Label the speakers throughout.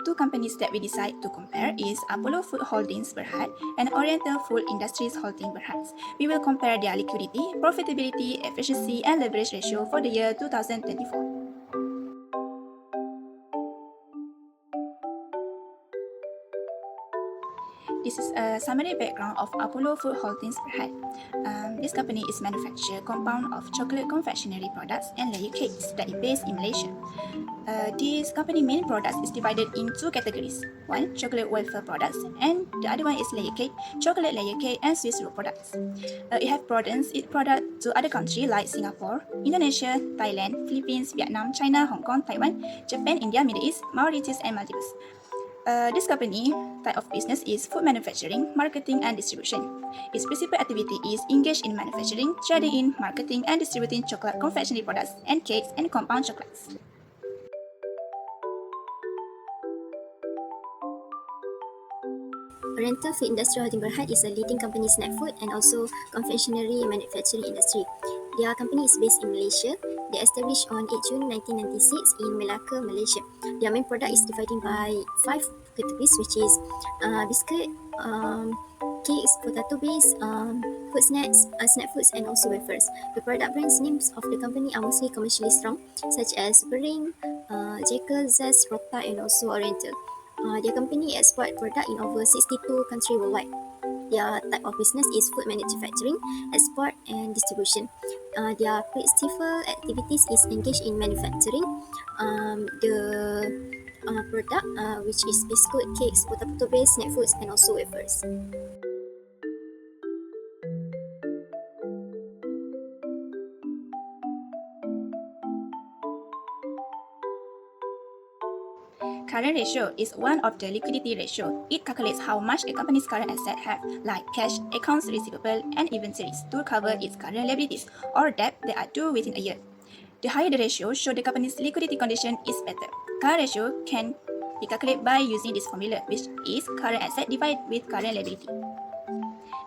Speaker 1: two companies that we decide to compare is Apollo Food Holdings Berhad and Oriental Food Industries Holding Berhad. We will compare their liquidity, profitability, efficiency, and leverage ratio for the year 2024. This is a summary background of Apollo Food Holdings Berhad. This company is manufacture compound of chocolate confectionery products and layer cakes that is based in Malaysia. This company main products is divided in two categories. One, chocolate wafer products, and the other one is layer cake, chocolate layer cake, and Swiss roll products. It has broadened its product to other countries like Singapore, Indonesia, Thailand, Philippines, Vietnam, China, Hong Kong, Taiwan, Japan, India, Middle East, Mauritius, and Maldives. This company type of business is food manufacturing, marketing, and distribution. Its principal activity is engaged in manufacturing, trading in, marketing, and distributing chocolate confectionery products and cakes and compound chocolates.
Speaker 2: Oriental Food Industry Holding Berhad is a leading company in snack food and also confectionery manufacturing industry. Their company is based in Malaysia. They established on 8 June 1996 in Melaka, Malaysia. Their main product is divided by 5 categories, which is biscuit, cakes, potato base, food snacks, snack foods, and also wafers. The product brands names of the company are mostly commercially strong, such as Spring, Jekyll, Zest, Rota, and also Oriental. Their company export product in over 62 countries worldwide. Their type of business is food manufacturing, export, and distribution. Their principal activities is engaged in manufacturing the product, which is biscuit, cakes, potato base, snack foods, and also wafers.
Speaker 1: Current ratio is one of the liquidity ratio. It calculates how much a company's current assets have, like cash, accounts receivable, and inventories, to cover its current liabilities or debt that are due within a year. The higher the ratio, show the company's liquidity condition is better. Current ratio can be calculated by using this formula, which is current asset divided with current liability.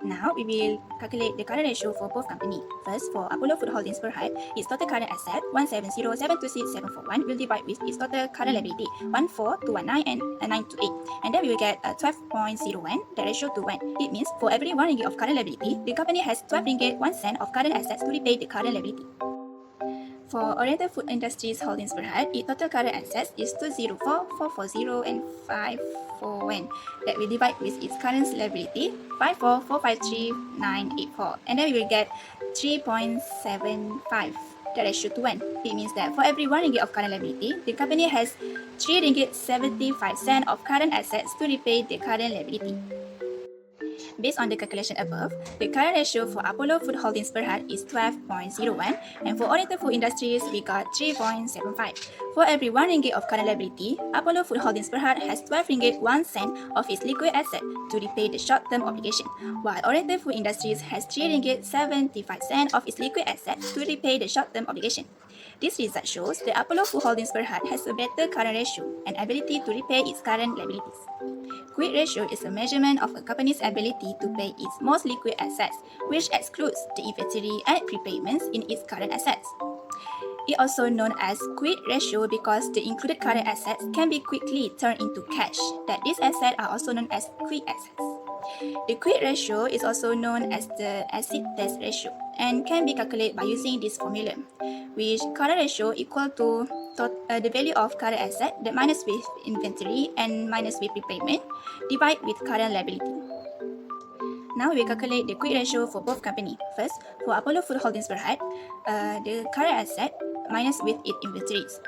Speaker 1: Now, we will calculate the current ratio for both companies. First, for Apollo Food Holdings Berhad, its total current asset 170,726,741 will divide with its total current liability 14,219 and 928. And then we will get 12.01, the ratio to 1. It means for every 1 ringgit of current liability, the company has 12 ringgit 1 cent of current assets to repay the current liability. For Oriental Food Industries Holdings Berhad, its total current assets is 204,440 and 541. That will divide with its current liability 54,453,984. And then we will get 3.75, the ratio to 1. It means that for every 1 ringgit of current liability, the company has 3 ringgit 75 cent of current assets to repay the current liability. Based on the calculation above, the current ratio for Apollo Food Holdings Berhad is 12.01, and for Oriental Food Industries, we got 3.75. For every 1 ringgit of current liability, Apollo Food Holdings Berhad has 12 ringgit 1 cent of its liquid asset to repay the short-term obligation, while Oriental Food Industries has 3 ringgit 75 cent of its liquid asset to repay the short-term obligation. This result shows that Apollo Food Holdings Berhad has a better current ratio and ability to repay its current liabilities. Quick ratio is a measurement of a company's ability to pay its most liquid assets, which excludes the inventory and prepayments in its current assets. It is also known as quick ratio because the included current assets can be quickly turned into cash, that these assets are also known as quick assets. The quick ratio is also known as the acid test ratio and can be calculated by using this formula, which current ratio equal to the value of current asset that minus with inventory and minus with prepayment divide with current liability. Now we will calculate the quick ratio for both companies. First, for Apollo Food Holdings Berhad, the current asset minus with its inventories,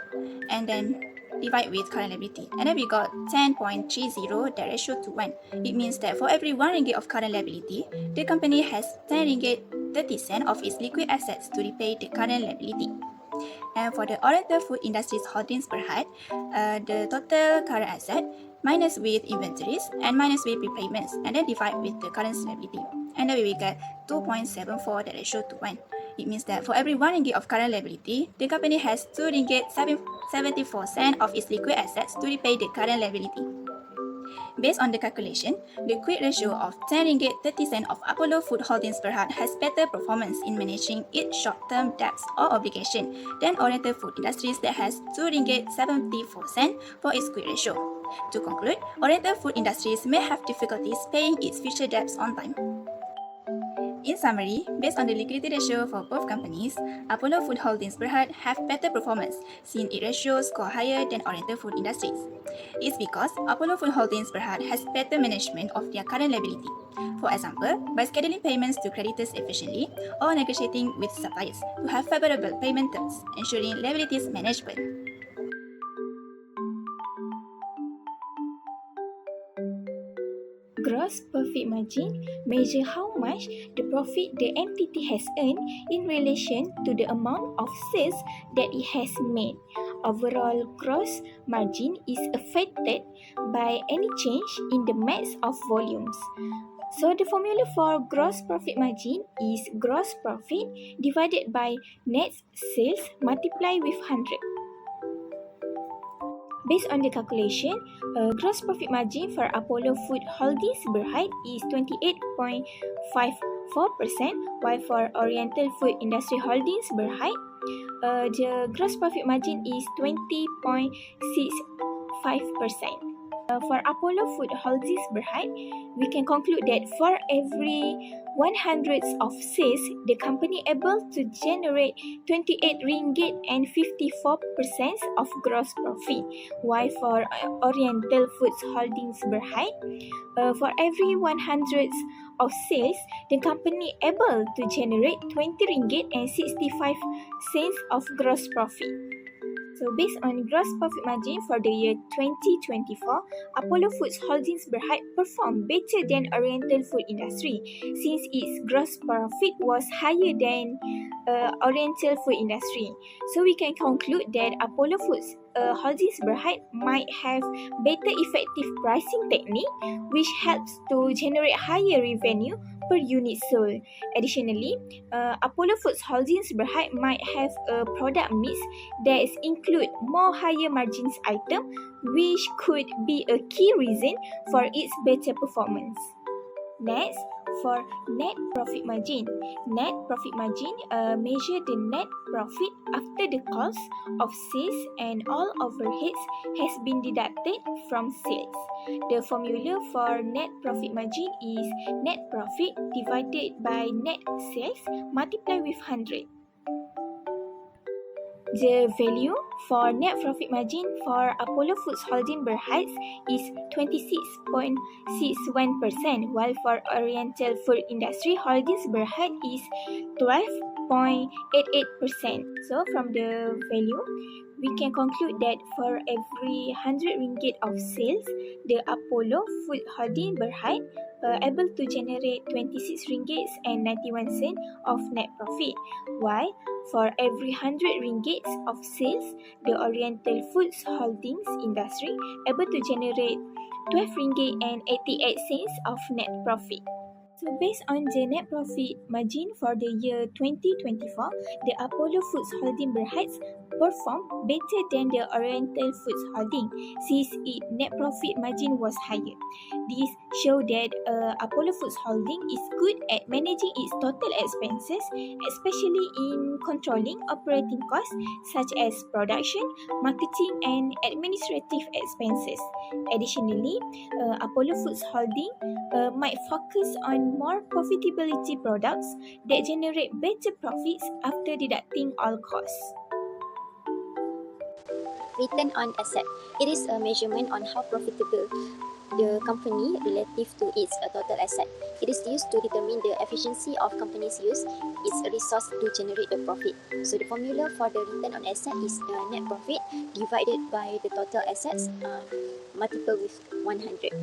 Speaker 1: and then divide with current liability. And then we got 10.30, the ratio to 1. It means that for every 1 ringgit of current liability, the company has 10 ringgit 30 cent of its liquid assets to repay the current liability. And for the Oriental Food Industries Holdings Berhad, the total current asset minus with inventories and minus with prepayments, and then divide with the current liability. And then we will get 2.74, the ratio to 1. It means that for every 1 ringgit of current liability, the company has 2 ringgit 74 cent of its liquid assets to repay the current liability. Based on the calculation, the quick ratio of 10 ringgit 30 cent of Apollo Food Holdings Berhad has better performance in managing its short-term debts or obligation than Oriental Food Industries that has 2 ringgit 74 cent for its quick ratio. To conclude, Oriental food industries may have difficulties paying its future debts on time. In summary, based on the liquidity ratio for both companies, Apollo Food Holdings Berhad have better performance since its ratios score higher than Oriental Food Industries. It's because Apollo Food Holdings Berhad has better management of their current liability. For example, by scheduling payments to creditors efficiently or negotiating with suppliers to have favorable payment terms, ensuring liabilities management.
Speaker 3: Gross profit margin measure how much the profit the entity has earned in relation to the amount of sales that it has made. Overall gross margin is affected by any change in the mix of volumes. So the formula for gross profit margin is gross profit divided by net sales multiplied with 100. Based on the calculation, gross profit margin for Apollo Food Holdings Berhad is 28.54%, while for Oriental Food Industry Holdings Berhad, the gross profit margin is 20.65%. For Apollo Food Holdings Berhad, we can conclude that for every 100 of sales, the company able to generate 28 ringgit and 54% of gross profit. While for Oriental Foods Holdings Berhad, for every 100 of sales, the company able to generate 20 ringgit and 65 cents of gross profit. So based on gross profit margin for the year 2024, Apollo Foods Holdings Berhad performed better than Oriental Food Industry since its gross profit was higher than Oriental Food Industry. So we can conclude that Apollo Foods Holdings Berhad might have better effective pricing technique which helps to generate higher revenue per unit sold. Additionally, Apollo Foods Holdings Berhad might have a product mix that include more higher margins item, which could be a key reason for its better performance. Next, for net profit margin. Net profit margin measure the net profit after the cost of sales and all overheads has been deducted from sales. The formula for net profit margin is net profit divided by net sales multiplied with 100. The value for net profit margin for Apollo Foods Holding Berhad is 26.61%, while for Oriental Food Industry Holdings Berhad is 12.88%. So from the value, we can conclude that for every 100 ringgit of sales, the Apollo Food Holding Berhad able to generate 26 ringgit and 91 cents of net profit, while for every 100 ringgit of sales, the Oriental Foods Holdings Industry able to generate 12 ringgit and 88 cents of net profit. So based on the net profit margin for the year 2024, the Apollo Foods Holding Berhad performed better than the Oriental Foods Holding since its net profit margin was higher. This shows that Apollo Foods Holding is good at managing its total expenses, especially in controlling operating costs such as production, marketing, and administrative expenses. Additionally, Apollo Foods Holding might focus on more profitability products that generate better profits after deducting all costs.
Speaker 2: Return on asset. It is a measurement on how profitable the company relative to its total asset. It is used to determine the efficiency of company's use its resource to generate the profit. So the formula for the return on asset is net profit divided by the total assets multiplied with 100.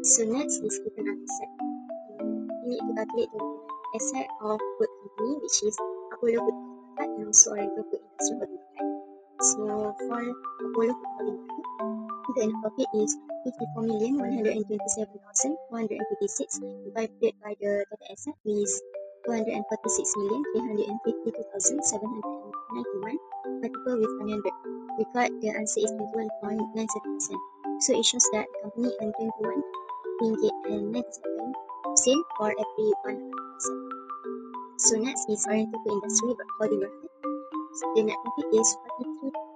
Speaker 2: So next is return on asset. We need to calculate the asset of food company, which is Apollo Food Berhad and also Oriental Food Industry Holding Berhad. So for Apollo Food Holding Berhad, the net profit is 54,127,456 divided by the total asset is 246,352,791 multiplied with 100. We got the answer is 21.97%. So it shows that the company earned 21 ringgit and 97 cents for every 100%. So next is Oriental Food Industry Holding Berhad. The net profit is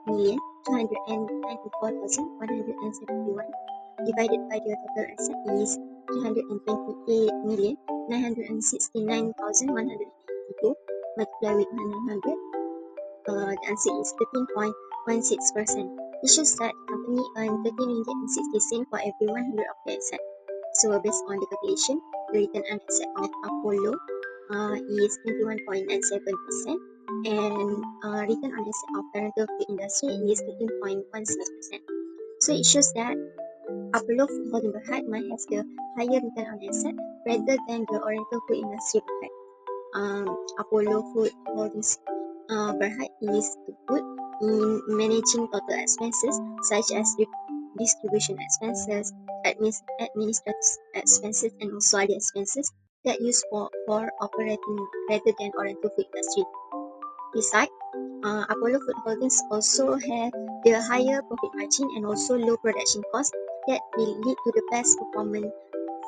Speaker 2: 294,171 divided by the total asset is 328,969,182 multiplied with 100. The answer is 13.16%. It shows that the company earned 13 ringgit and 60 cents for every 100 of the asset. So based on the calculation, the return on asset of Apollo is 21.97%, and return on asset of Oriental food industry is 13.16%. So it shows that Apollo Food Holding Berhad might have the higher return on asset rather than the Oriental food industry Berhad. Apollo Food Holdings Berhad is good in managing total expenses such as distribution expenses, administrative expenses, and also other expenses that use for operating rather than Oriental food industry. Besides, Apollo Food Holdings also have the higher profit margin and also low production cost that will lead to the best performance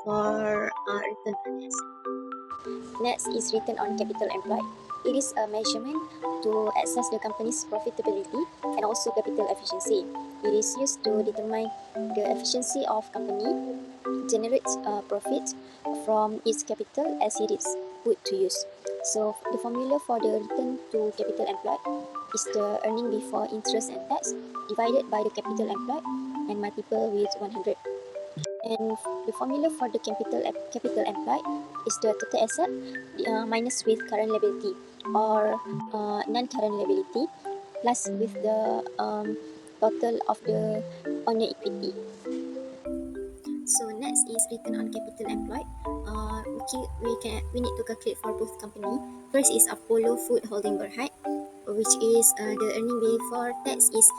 Speaker 2: for return on assets. Next is return on capital employed. It is a measurement to assess the company's profitability and also capital efficiency. It is used to determine the efficiency of company generates profit from its capital as it is put to use. So the formula for the return to capital employed is the earning before interest and tax divided by the capital employed and multiple with 100. And the formula for the capital employed is the total asset minus with current liability or non-current liability plus with the total of the owner equity. So next is return on capital employed. We need to calculate for both company. First is Apollo Food Holding Berhad, which is the earning before tax is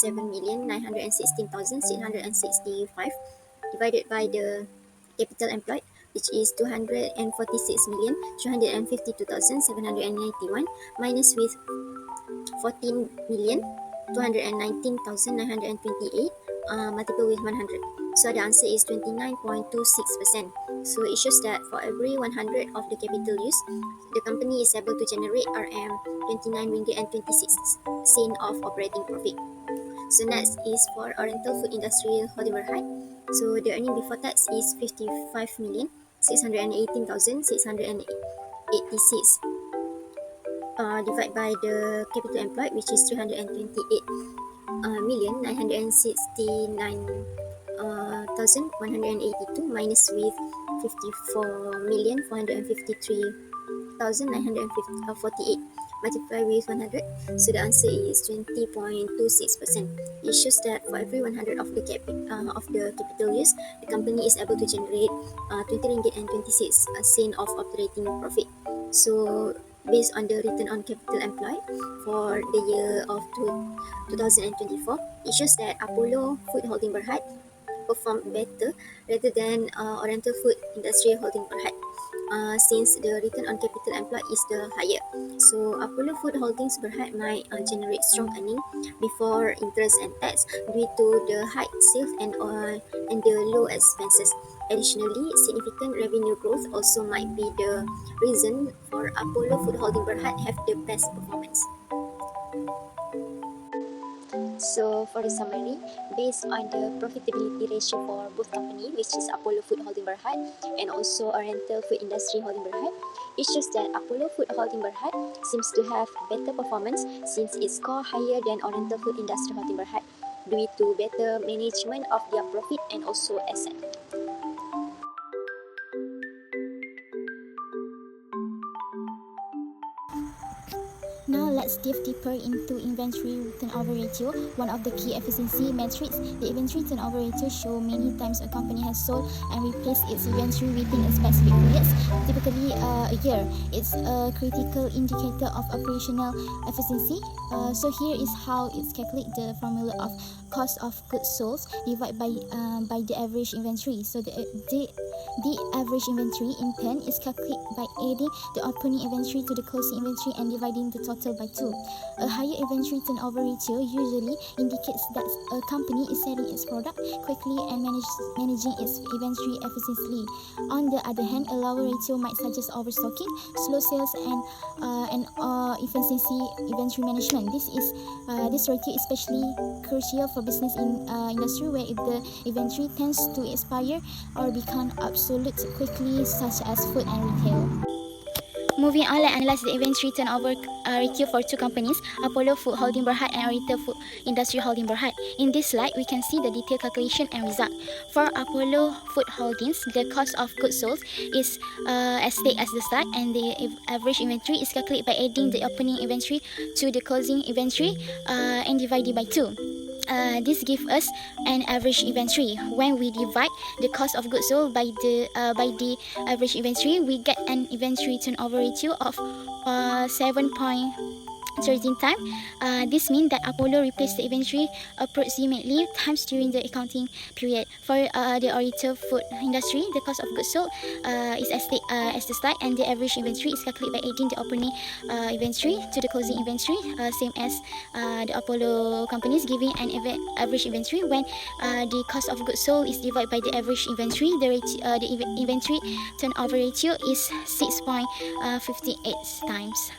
Speaker 2: 67,916,665 divided by the capital employed, which is 246,352,791 minus with 14,219,928 multiple with 100. So the answer is 29.26%. So it shows that for every 100 of the capital use, the company is able to generate RM 29 ringgit and 26 cents of operating profit. So next is for Oriental Food Industry Holding Berhad. So the earning before tax is 55,618,686 divided by the capital employed, which is 328,969,182 minus with 54,453,948 multiplied with 100. So the answer is 20.26%. It shows that for every 100 of the capital use, the company is able to generate 20 ringgit and 26 cents of operating profit. So based on the return on capital employed for the year of 2024, it shows that Apollo Food Holding Berhad performed better rather than Oriental Food Industry Holding Berhad, since the return on capital employed is the higher. So Apollo Food Holdings Berhad might generate strong earning before interest and tax due to the high sales and the low expenses. Additionally, significant revenue growth also might be the reason for Apollo Food Holding Berhad have the best performance. So for the summary, based on the profitability ratio for both company, which is Apollo Food Holding Berhad and also Oriental Food Industry Holding Berhad, it shows that Apollo Food Holding Berhad seems to have better performance since its score higher than Oriental Food Industry Holding Berhad due to better management of their profit and also asset.
Speaker 4: Now let's dive deeper into inventory turnover ratio, one of the key efficiency metrics. The inventory turnover ratio shows many times a company has sold and replaced its inventory within a specific period, typically a year. It's a critical indicator of operational efficiency. So here is how it's calculated. The formula of cost of goods sold divided by the average inventory. So the average inventory in turn is calculated by adding the opening inventory to the closing inventory and dividing the total by 2. A higher inventory turnover ratio usually indicates that a company is selling its product quickly and managing its inventory efficiently. On the other hand, a lower ratio might suggest overstocking, slow sales, and efficiency inventory management. This ratio is especially crucial for business in industry where if the inventory tends to expire or become obsolete quickly, such as food and retail. Moving on, let's analyze the inventory turnover ratio for two companies, Apollo Food Holding Berhad and Oriental Food Industry Holding Berhad. In this slide, we can see the detailed calculation and result. For Apollo Food Holdings, the cost of goods sold is as stated as the start, and the average inventory is calculated by adding the opening inventory to the closing inventory and divided by 2. This gives us an average inventory. When we divide the cost of goods sold by the average inventory, we get an inventory turnover ratio of 7.13 times. This means that Apollo replaced the inventory approximately times during the accounting period. For the Oriental Food Industry, the cost of goods sold is as the start, and the average inventory is calculated by adding the opening inventory to the closing inventory, same as the Apollo companies, giving an average inventory. When the cost of goods sold is divided by the average inventory, the inventory turnover ratio is 6.58 times.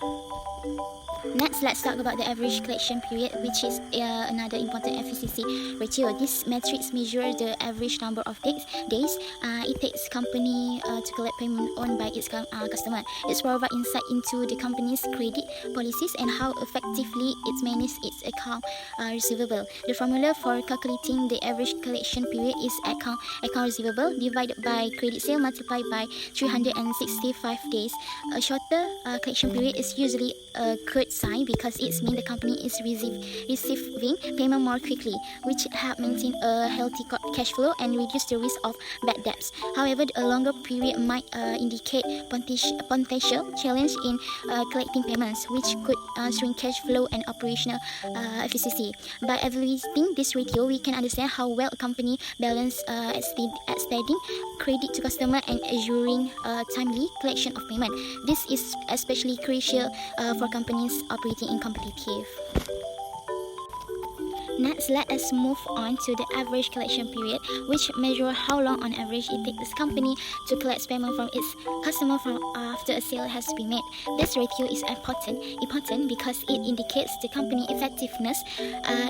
Speaker 4: Next, let's talk about the average collection period, which is another important efficiency ratio. This matrix measures the average number of days it takes company to collect payment owned by its customer. It provides insight into the company's credit policies and how effectively it manages its account receivable. The formula for calculating the average collection period is account receivable divided by credit sale multiplied by 365 days. A shorter collection period is usually a good sign because it means the company is receiving payment more quickly, which help maintain a healthy cash flow and reduce the risk of bad debts. However, a longer period might indicate potential challenge in collecting payments, which could shrink cash flow and operational efficiency. By evaluating this ratio, we can understand how well a company balances extending credit to customer and assuring timely collection of payment. This is especially crucial for companies operating in competitive. Next, let us move on to the average collection period, which measures how long on average it takes the company to collect payment from its customer after a sale has been made. This ratio is important because it indicates the company effectiveness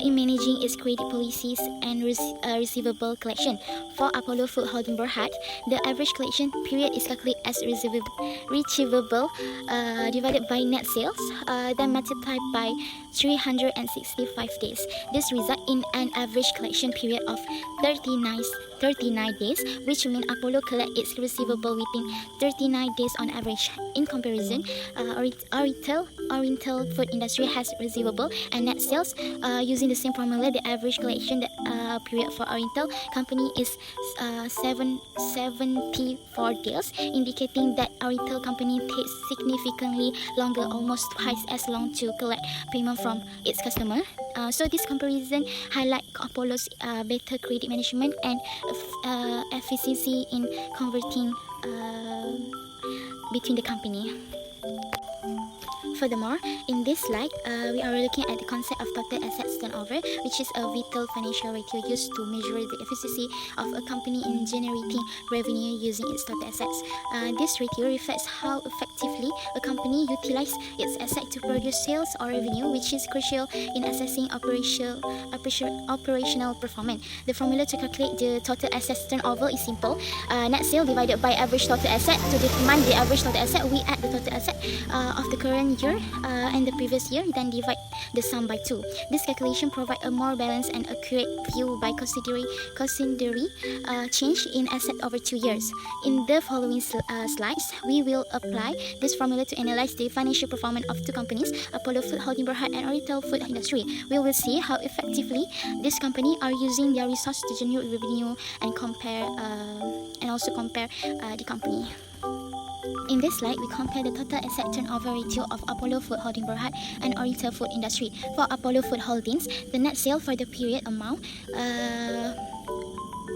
Speaker 4: in managing its credit policies and receivable collection. For Apollo Food Holding Berhad, the average collection period is calculated as receivable divided by net sales, then multiplied by 365 days. This results in an average collection period of 39 days, which means Apollo collects its receivable within 39 days on average. In comparison, Oriental Food Industry has receivable and net sales. Using the same formula, the average collection period for Oriental company is 74 days, indicating that Oriental company takes significantly longer, almost twice as long, to collect payment from its customer. So this comparison highlights Apollo's better credit management and efficiency in converting between the company. Furthermore, in this slide, we are looking at the concept of total assets turnover, which is a vital financial ratio used to measure the efficiency of a company in generating revenue using its total assets. This ratio reflects how effectively a company utilizes its assets to produce sales or revenue, which is crucial in assessing operational performance. The formula to calculate the total assets turnover is simple. Net sales divided by average total asset. To determine the average total asset, we add the total asset of the current year and the previous year, then divide the sum by 2. This calculation provides a more balanced and accurate view by considering change in asset over 2 years. In the following slides, we will apply this formula to analyze the financial performance of two companies, Apollo Food Holding Berhad and Oriental Food Industry. We will see how effectively these companies are using their resources to generate revenue and also compare the company. In this slide, we compare the total asset turnover ratio of Apollo Food Holding Berhad and Oriental Food Industry. For Apollo Food Holdings, the net sale for the period amount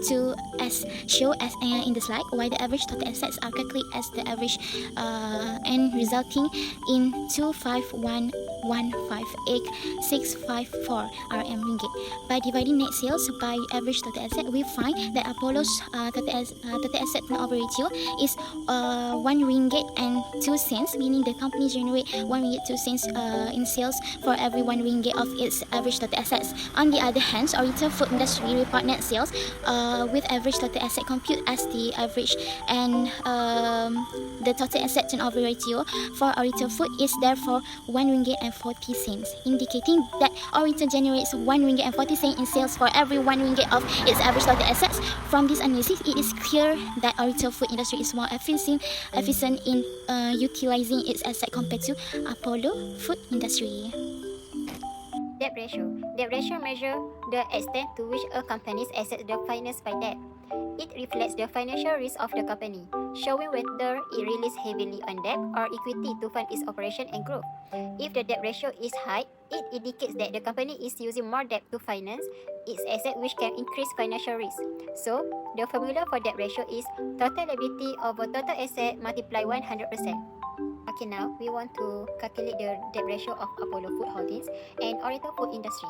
Speaker 4: to as shown as in the slide, while the average total assets are calculated as the average and resulting in 251,158,654 RM ringgit. By dividing net sales by average total asset, we find that Apollo's total asset turnover ratio is 1 ringgit and 2 cents, meaning the company generate 1 ringgit 2 cents in sales for every 1 ringgit of its average total assets. On the other hand, Oriental Food Industry report net sales with average total asset compute as the average, and the total asset turnover ratio for Oriental Food is therefore 1 ringgit and 40 cents, indicating that Oriental generates 1 ringgit and 40 cents in sales for every 1 ringgit of its average total assets. From this analysis, it is clear that Oriental Food Industry is more efficient in utilizing its asset compared to Apollo Food Industry.
Speaker 2: Debt ratio. Debt ratio measures the extent to which a company's assets are financed by debt. It reflects the financial risk of the company, showing whether it relies heavily on debt or equity to fund its operation and growth. If the debt ratio is high, it indicates that the company is using more debt to finance its asset, which can increase financial risk. So, the formula for debt ratio is total liability over total asset multiply 100%. Okay, now we want to calculate the debt ratio of Apollo Food Holdings and Oriental Food Industry.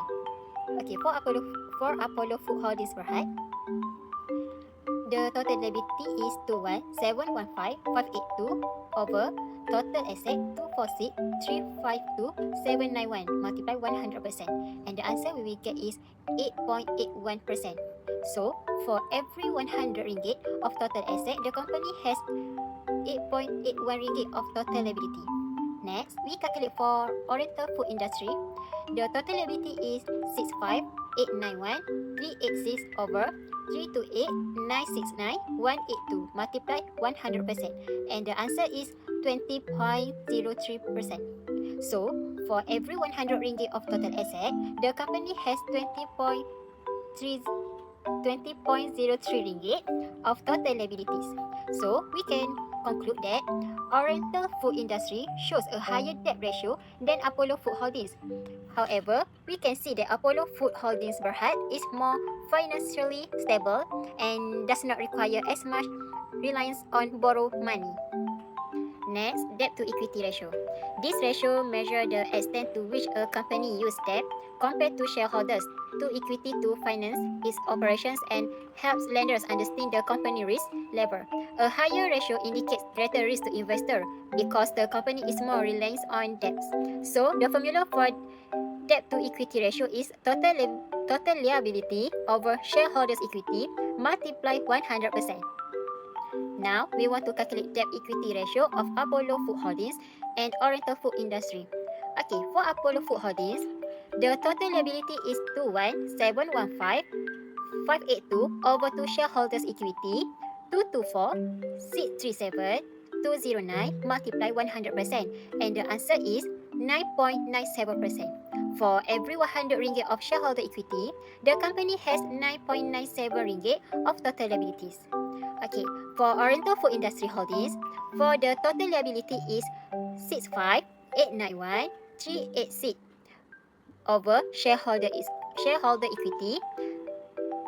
Speaker 2: Okay, for Apollo Food Holdings Berhad, the total liability is 21715,582 over total asset 246,352,791 multiply 100%, and the answer we will get is 8.81%. So, for every 100 ringgit of total asset, the company has 8.81 ringgit of total liability. Next, we calculate for Oriental Food Industry. The total liability is 65,891,386 over 328,969,182 multiply 100%, and the answer is 20.03%. So, for every 100 ringgit of total asset, the company has 20.03 ringgit of total liabilities. So, we can conclude that Oriental Food Industry shows a higher debt ratio than Apollo Food Holdings. However, we can see that Apollo Food Holdings Berhad is more financially stable and does not require as much reliance on borrowed money. Next, debt to equity ratio. This ratio measures the extent to which a company uses debt compared to shareholders to equity to finance its operations and helps lenders understand the company risk level. A higher ratio indicates greater risk to investor because the company is more reliant on debts. So, the formula for debt to equity ratio is total liability over shareholders' equity multiply 100%. Now, we want to calculate debt equity ratio of Apollo Food Holdings and Oriental Food Industry. Okay, for Apollo Food Holdings, the total liability is 21715,582 over to shareholders' equity 224,637,209 multiply 100%, and the answer is 9.97%. For every 100 ringgit of shareholder equity, the company has 9.97 ringgit of total liabilities. Okay, for Oriental Food Industry Holdings, for the total liability is 65,891,386 over shareholder equity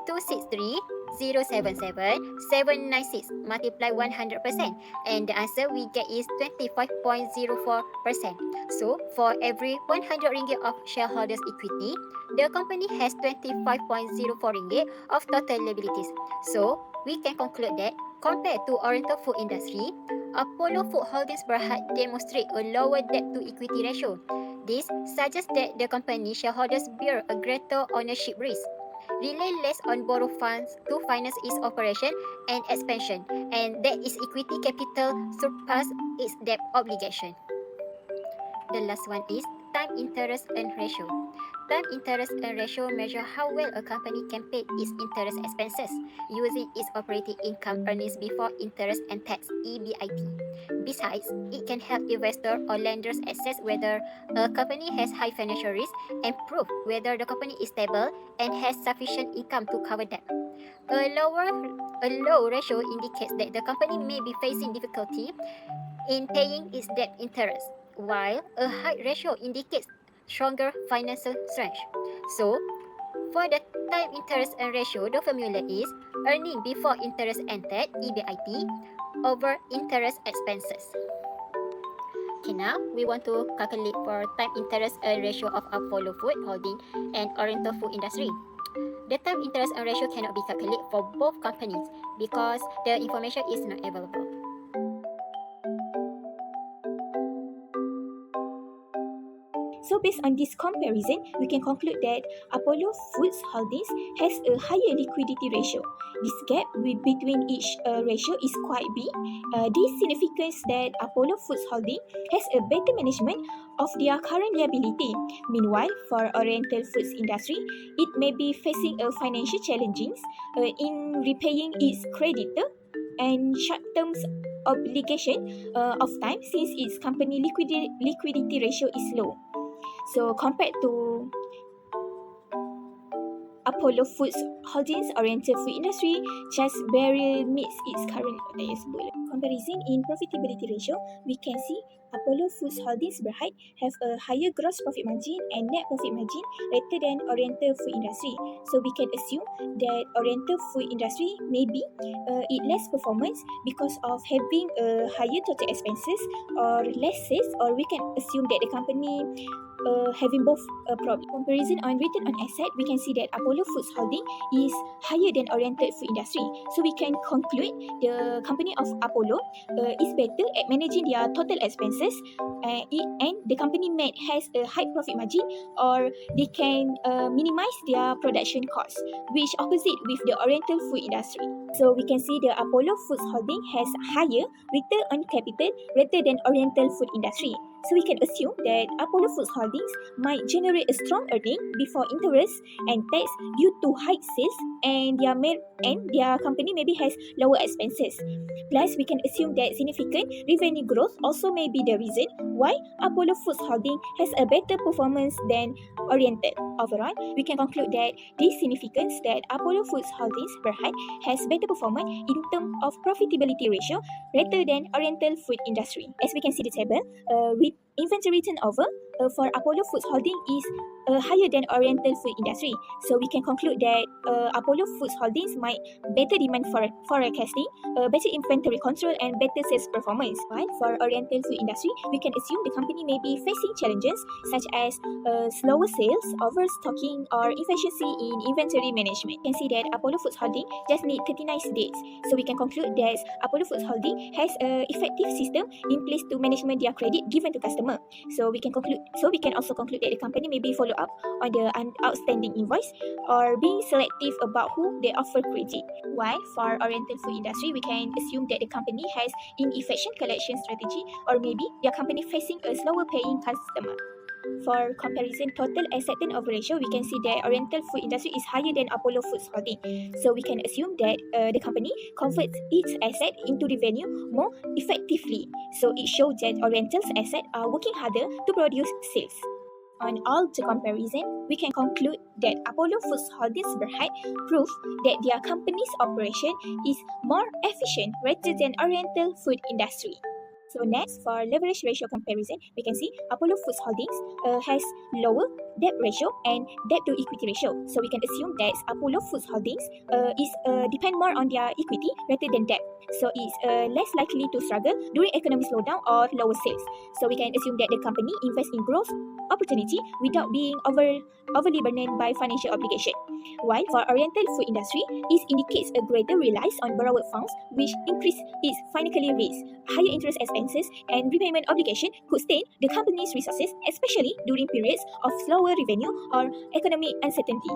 Speaker 2: 263,077,796 multiply 100%, and the answer we get is 25.04%. So, for every 100 ringgit of shareholders equity, the company has 25.04 ringgit of total liabilities. So, we can conclude that compared to Oriental Food Industry, Apollo Food Holdings Berhad demonstrate a lower debt to equity ratio. This suggests that the company shareholders bear a greater ownership risk, rely less on borrowed funds to finance its operation and expansion, and that its equity capital surpass its debt obligation. The last one is time interest earn ratio. Time interest earn ratio measures how well a company can pay its interest expenses using its operating income earnings before interest and tax (EBIT). Besides, it can help investors or lenders assess whether a company has high financial risk and prove whether the company is stable and has sufficient income to cover debt. A low ratio indicates that the company may be facing difficulty in paying its debt interest, while a high ratio indicates stronger financial strength. So, for the time interest and ratio, the formula is earning before interest and tax (EBIT) over interest expenses. Okay, now we want to calculate for time interest and ratio of Apollo Food Holding and Oriental Food Industry. The time interest and ratio cannot be calculated for both companies because the information is not available.
Speaker 3: So based on this comparison, we can conclude that Apollo Foods Holdings has a higher liquidity ratio. This gap between each ratio is quite big. This signifies that Apollo Foods Holdings has a better management of their current liability. Meanwhile, for Oriental Foods Industry, it may be facing a financial challenges in repaying its creditor and short-term obligation of time since its company liquidity ratio is low. So compared to Apollo Foods Holdings, Oriental Food Industry just barely meets its current comparison in profitability ratio. We can see Apollo Foods Holdings Berhad have a higher gross profit margin and net profit margin rather than Oriental Food Industry. So we can assume that Oriental Food Industry maybe it less performance because of having a higher total expenses or less sales, or we can assume that the company having both a problem. Comparison on return on asset, we can see that Apollo Foods Holding is higher than Oriental Food Industry. So we can conclude the company of Apollo is better at managing their total expenses and the company has a high profit margin, or they can minimize their production costs, which opposite with the Oriental Food Industry. So we can see the Apollo Foods Holding has higher return on capital rather than Oriental Food Industry. So we can assume that Apollo Foods Holdings might generate a strong earning before interest and tax due to high sales, and their company maybe has lower expenses. Plus, we can assume that significant revenue growth also may be the reason why Apollo Foods Holding has a better performance than Oriental. Overall, we can conclude that this significance that Apollo Foods Holdings Berhad has better performance in terms of profitability ratio rather than Oriental Food Industry. As we can see the table, with inventory turnover for Apollo Foods Holding is higher than Oriental Food Industry. So we can conclude that Apollo Foods Holdings might better demand for forecasting, better inventory control and better sales performance. While for Oriental Food Industry, we can assume the company may be facing challenges such as slower sales, overstocking or efficiency in inventory management. You can see that Apollo Foods Holding just need 39 days. So we can conclude that Apollo Foods Holding has an effective system in place to management their credit given to customer. So we can also conclude that the company may be follow up on the outstanding invoice or being selective about who they offer credit. While for Oriental Food Industry, we can assume that the company has inefficient collection strategy, or maybe their company facing a slower paying customer. For comparison total asset turnover ratio, we can see that Oriental Food Industry is higher than Apollo Foods Holding. So we can assume that the company converts its asset into revenue more effectively. So it shows that Oriental's assets are working harder to produce sales. On all the comparison, we can conclude that Apollo Foods Holdings Berhad prove that their company's operation is more efficient rather than Oriental Food Industry. So next, for leverage ratio comparison, we can see Apollo Foods Holdings has lower debt ratio and debt to equity ratio. So we can assume that Apollo Foods Holdings depend more on their equity rather than debt. So it's less likely to struggle during economic slowdown or lower sales. So we can assume that the company invests in growth opportunity without being overly burdened by financial obligation. While for Oriental Food Industry, it indicates a greater reliance on borrowed funds, which increase its financial risk. Higher interest expenses and repayment obligation could strain the company's resources, especially during periods of slower revenue or economic uncertainty.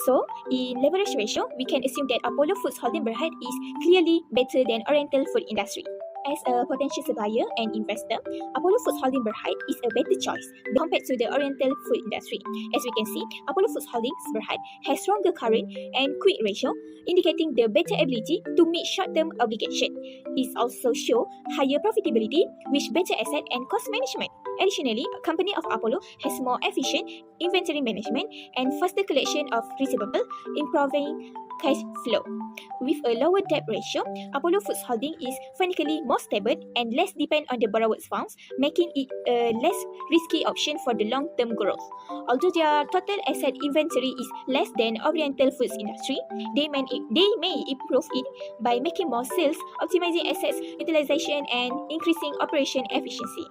Speaker 3: So, in leverage ratio, we can assume that Apollo Foods Holding Berhad is clearly better than Oriental Food Industry. As a potential supplier and investor, Apollo Foods Holding Berhad is a better choice compared to the Oriental Food Industry. As we can see, Apollo Foods Holdings Berhad has stronger current and quick ratio, indicating the better ability to meet short-term obligation. It also shows higher profitability with better asset and cost management. Additionally, a company of Apollo has more efficient inventory management and faster collection of receivable, improving cash flow. With a lower debt ratio, Apollo Foods Holding is financially more stable and less dependent on the borrower's funds, making it a less risky option for the long-term growth. Although their total asset inventory is less than Oriental Foods industry, they may improve it by making more sales, optimizing assets utilization, and increasing operation efficiency.